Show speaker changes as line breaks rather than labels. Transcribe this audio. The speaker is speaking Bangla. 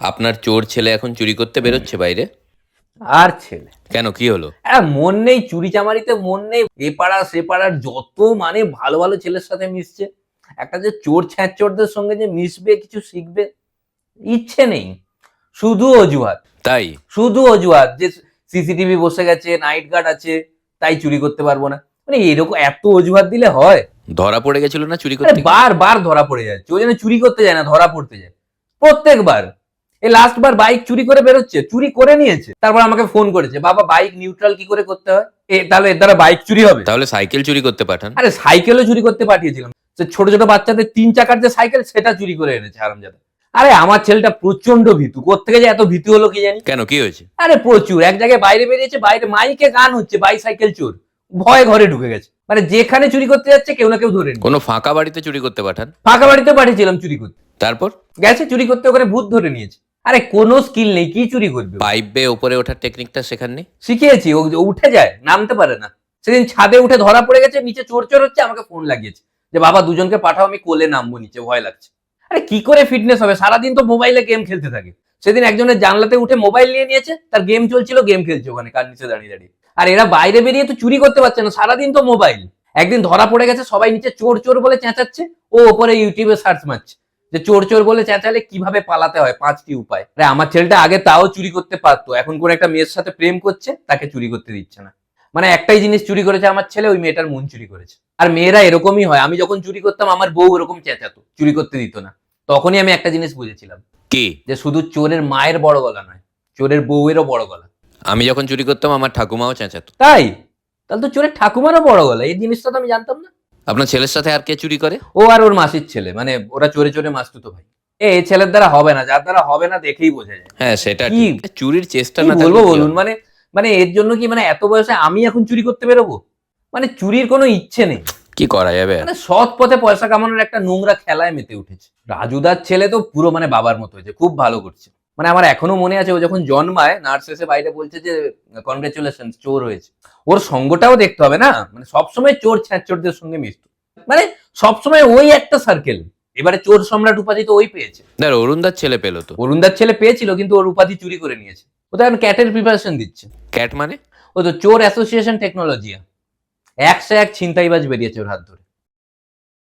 আপনার চোর ছেলে এখন চুরি করতে বেরোচ্ছে বাইরে?
আর ছেলে
কেন, কি হলো?
মন নেই, চুরি চামারিতে মন নেই। এ পাড়া সে পাড়ার যত মানে ভালো ভালো ছেলের সাথে মিশছে, একটা যে চোর ছ্যাঁচোরদের সঙ্গে যে মিশবে, কিছু শিখবে, ইচ্ছে নেই। শুধু অজুহাত,
তাই?
শুধু অজুহাত যে সিসিটিভি বসে গেছে, নাইট গার্ড আছে, তাই চুরি করতে পারবো না। মানে এরকম এত অজুহাত দিলে হয়?
ধরা পড়ে গেছিল না চুরি
আরে
করতে গিয়ে?
বারবার ধরা পড়ে যাচ্ছে। ও যেন চুরি করতে যায় না, ধরা পড়তে যায় প্রত্যেকবার। এই লাস্ট বার বাইক চুরি করে বেরোচ্ছে, চুরি করে নিয়েছে, তারপর আমাকে ফোন করেছে, বাবা বাইক নিউট্রাল কি করে করতে হয়। তাহলে এর দ্বারা বাইক চুরি হবে?
তাহলে সাইকেল চুরি করতে পাঠান।
আরে সাইকেলও চুরি করতে পাঠিয়েছিলাম। ছোট ছোট বাচ্চাদের 3 চাকার যে সাইকেল, সেটা চুরি করে এনেছে হারামজাদা। আরে আমার ছেলেটা প্রচন্ড ভীতু, কোত্থেকে যে এত ভীতু হলো কি জানি।
কেন, কি হয়েছে?
আরে প্রচুর, এক জায়গায় বাইরে বেরিয়েছে, বাইরে মাইকে গান হচ্ছে, বাইসাইকেল চোর, ভয়ে ঘরে ঢুকে গেছে। মানে যেখানে চুরি করতে যাচ্ছে কেউ না কেউ ধরে নিচ্ছে।
কোনো ফাঁকা বাড়িতে চুরি করতে পাঠান।
ফাঁকা বাড়িতে পাঠিয়েছিলাম চুরি করতে,
তারপর?
গেছে চুরি করতে, ওখানে ভূত ধরে নিয়েছে। আরে কোনো স্কিল নেই, কি চুরি করবে?
পাইপ বেয়ে ওপরে ওঠার টেকনিকটা শেখাননি?
শিখিয়েছি, ও উঠে যায়, নামতে পারে না। সেদিন ছাদে উঠে ধরা পড়ে গেছে, নিচে চোর চোর হচ্ছে, আমাকে ফোন লাগিয়েছে যে বাবা দুজনকে পাঠাও, আমি কোলে নামবো, নিচে ভয় লাগছে। আরে কি করে ফিটনেস হবে? সারাদিন তো মোবাইলে গেম খেলতে থাকে। সেদিন একজনের জানলাতে উঠে মোবাইল নিয়ে নিয়েছে, তার গেম চলছিল, গেম খেলছে ওখানে কার নিচে দাঁড়িয়ে দাঁড়িয়ে। আর এরা বাইরে বেরিয়ে তো চুরি করতে পারছে না, সারাদিন তো মোবাইল। একদিন ধরা পড়ে গেছে, সবাই নিচে চোর চোর বলে চেঁচাচ্ছে, ও ওপরে ইউটিউবে সার্চ মারছে যে চোর চোর বলে চেঁচালে কিভাবে পালাতে হয়, 5টি উপায়। আরে আমার ছেলেটা আগে তাও চুরি করতে পারতো, এখন কোন একটা মেয়ের সাথে প্রেম করছে, তাকে চুরি করতে দিচ্ছে না। মানে একটাই জিনিস চুরি করেছে আমার ছেলে, ওই মেয়েটার মন চুরি করেছে। আর মেয়েরা এরকমই হয়, আমি যখন চুরি করতাম আমার বউ এরকম চেঁচাতো, চুরি করতে দিত না। তখনই আমি একটা জিনিস বুঝেছিলাম,
কি?
যে শুধু চোরের মায়ের বড় গলা নয়, চোরের বউয়েরও বড় গলা।
আমি যখন চুরি করতাম আমার ঠাকুমাও চেঁচাতো।
তাই? তাহলে তো চোরের ঠাকুমারও বড় গলা, এই জিনিসটা তো আমি জানতাম না।
আপনার ছেলের সাথে আর কে চুরি করে?
ও আর ওর মাসির ছেলে, মানে ওরা চোরে চোরে মাসতুতো ভাই। এই ছেলের দ্বারা হবে না, যার দ্বারা হবে না দেখেই বোঝা যায়।
হ্যাঁ, সেটা
কি
ঠিক। চুরির চেষ্টা
কি
না থাকলে
বলবো
কি
বলুন,
হবে?
মানে মানে এর জন্য কি, মানে এত বয়সে আমি এখন চুরি করতে বেরোবো? মানে চুরির কোনো ইচ্ছে নেই।
কি করা যাবে আর?
মানে সৎ পথে পয়সা কামানোর একটা নোংরা খেলায় মেতে উঠেছে। রাজুদার ছেলে তো পুরো মানে বাবার মতো হয়েছে, খুব ভালো করছে। মানে আমার এখনো মনে আছে, ও যখন জন্মায় নার্স এসে বাইরে বলছে যে কনগ্রেচুলেশন, চোর হয়েছে। ওর সঙ্গটাও দেখতে হবে না, মানে সবসময় চোর ছ্যাঁচোরদের সঙ্গে মিশত, মানে সবসময় ওই একটা সার্কেল। এবারে চোর সম্রাট উপাধি তো ওই পেয়েছে।
না, অরুণদার ছেলে পেলো তো।
অরুণদার ছেলে পেয়েছিল, কিন্তু ওর উপাধি চুরি করে নিয়েছে। ও তো এখন ক্যাটের প্রিপারেশন দিচ্ছে।
ক্যাট মানে?
ও তো চোর অ্যাসোসিয়েশন টেকনোলজি, 101 ছিনতাইবাজ বেরিয়েছে ওর হাত ধরে।